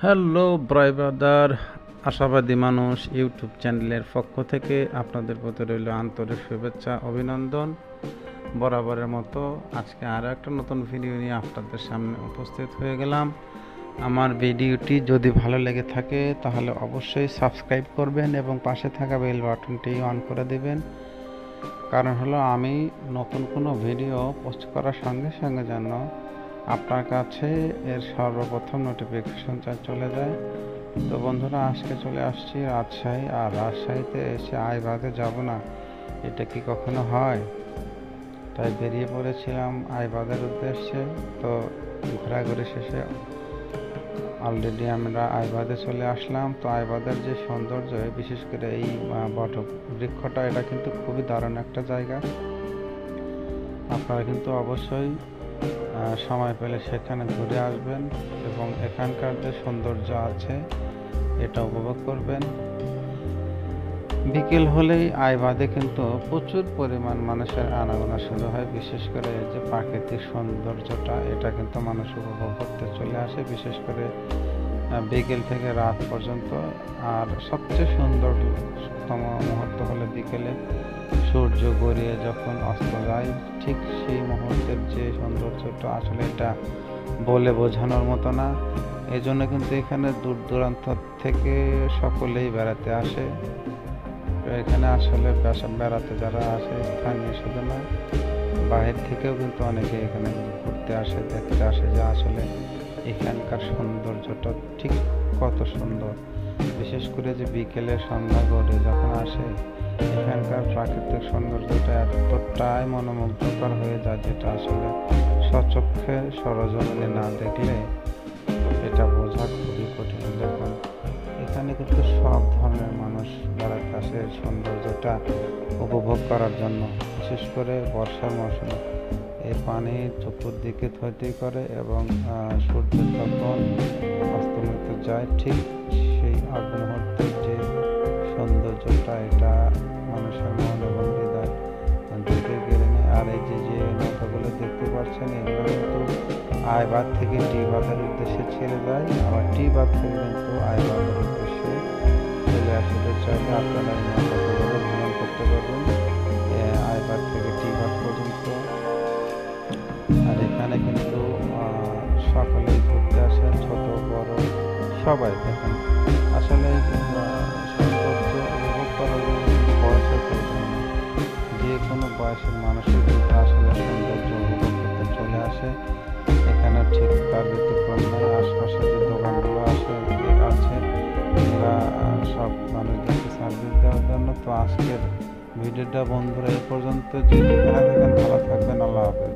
Hello brother, আশাবাদী মানুষ YouTube চ্যানেলের পক্ষ থেকে আপনাদের প্রতি রইল আন্তরিক শুভেচ্ছা অভিনন্দন। বরাবরের মতো আজকে আরও একটা নতুন ভিডিও নিয়ে আপনাদের সামনে উপস্থিত হয়ে গেলাম। আমার ভিডিওটি যদি ভালো লেগে থাকে তাহলে অবশ্যই সাবস্ক্রাইব করবেন এবং পাশে থাকা বেল বাটনটি অন করে দেবেন। কারণ হলো আমি নতুন কোনো ভিডিও পোস্ট করার সঙ্গে সঙ্গে যেন আপনার কাছে এর সর্বপ্রথম নোটিফিকেশনটা চলে যায়। তো বন্ধুরা, আজকে চলে আসছি রাজশাহী। আর রাজশাহীতে এসে আইবাদে যাব না, এটা কি কখনো হয়? তাই বেরিয়ে পড়েছিলাম আইবাদের উদ্দেশ্যে। তো ঘোরাঘুরি শেষে অলরেডি আমরা আইবাদে চলে আসলাম। তো আইবাদের যে সৌন্দর্য, বিশেষ করে এই বট বৃক্ষটা, এটা কিন্তু খুবই দারুণ একটা জায়গা। আপনারা কিন্তু অবশ্যই সময় পেলে সেখানে ঘুরে আসবেন এবং এখানকার যে সৌন্দর্য আছে এটা উপভোগ করবেন। বিকেল হলেই আইবাদে কিন্তু প্রচুর পরিমাণ মানুষের আনাগোনা শুরু হয়। বিশেষ করে যে প্রাকৃতিক সৌন্দর্যটা, এটা কিন্তু মানুষ উপভোগ করতে চলে আসে, বিশেষ করে বিকেল থেকে রাত পর্যন্ত। আর সবচেয়ে সুন্দরতম মুহূর্ত হলো বিকেলে সূর্য গড়িয়ে যখন অস্ত যায়, ঠিক সেই মুহূর্তের যে সৌন্দর্যটা, আসলে এটা বলে বোঝানোর মতো না। এই জন্য কিন্তু এখানে দূর দূরান্ত থেকে সকলেই বেড়াতে আসে। এখানে আসলে বেড়াতে যারা আসে, স্থানীয় শুধু না, বাহির থেকেও কিন্তু অনেকে এখানে ঘুরতে আসে, দেখতে আসে যে আসলে এখানকার সৌন্দর্যটা ঠিক কত সুন্দর। বিশেষ করে যে বিকেলে সন্ধ্যা গড়ে যখন আসে, এখানকার প্রাকৃতিক সৌন্দর্যটা এতটাই মনোমুগ্ধকর হয়ে যায়, যেটা আসলে স্বচক্ষে সরজমিনে না দেখলে এটা বোঝা খুবই কঠিন। দেখুন, এখানে কিন্তু সব ধরনের মানুষ বেড়াতে আসে সৌন্দর্যটা উপভোগ করার জন্য। বিশেষ করে বর্ষার মৌসুমে এই পানি চতুর্দিকে থইথই করে এবং সূর্য যখন অস্তমিত যায়, ঠিক সেই আগ মুহূর্তের যে সৌন্দর্যটা, এটা মানুষের মন এবং হৃদয় দুটোই কেড়ে নেয়। আর এই যে নৌকাগুলো দেখতে পাচ্ছেন, এগুলো কিন্তু আইবাদ থেকে টিবাদের উদ্দেশ্যে ছেড়ে যায়, আবার টিবাদ থেকে কিন্তু আইবাদের উদ্দেশ্যে চলে আসে। চাইলে আপনারা এই নৌকাগুলো ভ্রমণ করতে পারবেন আইবাদ থেকে টিবাদ পর্যন্ত। আর এখানে কিন্তু সকলেই ঘুরতে আসে, ছোট বড় সবাই। দেখেন, আসলে সৌন্দর্য উপভোগ করার জন্য বয়সের প্রয়োজন নেই, যে কোনো বয়সের মানুষই কিন্তু আসলে সৌন্দর্য উপভোগ করতে চলে আসে। এখানে ঠিক তার ব্যতিক্রম নয়। আশপাশে যে দোকানগুলো আছে এরা সব মানুষদেরকে সার্ভিস দেওয়ার জন্য। তো আজকের ভিডিওটা বন্ধুরা এই পর্যন্ত। যে যেখানে থাকেন ভালো থাকবেন। আল্লাহ হাফেজ।